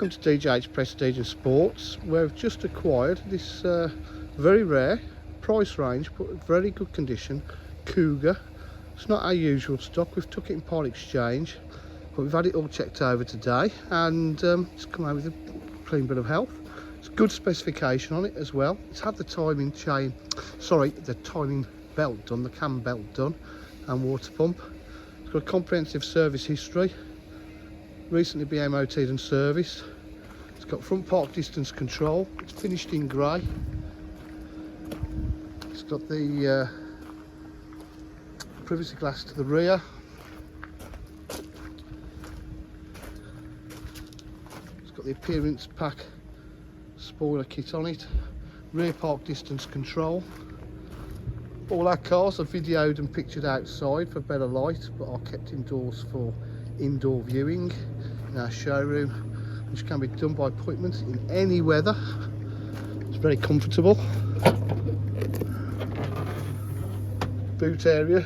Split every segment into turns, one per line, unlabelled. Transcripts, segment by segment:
Welcome to DJH Prestige and Sports, where we've just acquired this very rare price range but very good condition Kuga. It's not our usual stock. We've took it in part exchange, but we've had it all checked over today and it's come out with a clean bill of health. It's good specification on it as well. It's had the timing belt done, the cam belt done, and water pump. It's got a comprehensive service history, recently been MOT'd and serviced. It's got front park distance control. It's finished in grey. It's got the privacy glass to the rear. It's got the appearance pack spoiler kit on it. Rear park distance control. All our cars are videoed and pictured outside for better light, but are kept indoors for indoor viewing in our showroom, which can be done by appointment in any weather. It's very comfortable. Boot area,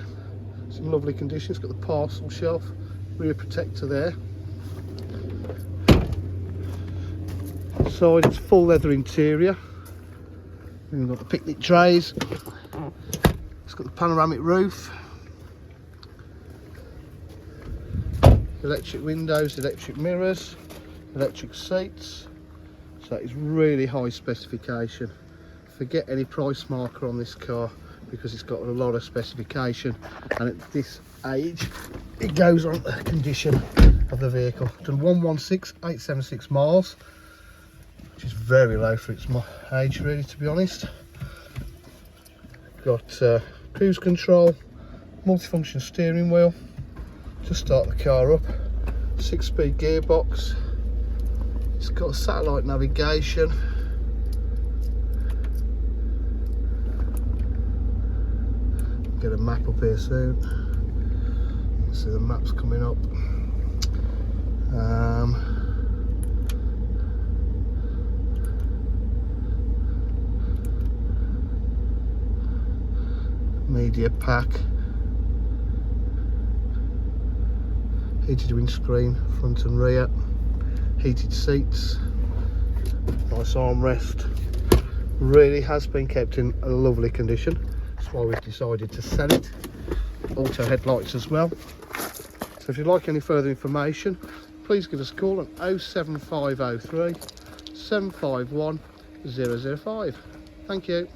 it's in lovely condition. It's got the parcel shelf, rear protector there. Inside it's full leather interior. We've got the picnic trays. It's got the panoramic roof. Electric windows, electric mirrors, electric seats. So it's really high specification. Forget any price marker on this car because it's got a lot of specification, and at this age it goes on the condition of the vehicle. Done 116,876 miles, which is very low for its age really, to be honest. Got cruise control, multifunction steering wheel to start the car up, 6-speed gearbox. It's got satellite navigation. Get a map up here soon. See the maps coming up. Media pack. Heated windscreen, front and rear. Heated seats. Nice armrest. Really has been kept in a lovely condition. That's why we've decided to sell it. Auto headlights as well. So if you'd like any further information, please give us a call on 07503 751 005. Thank you.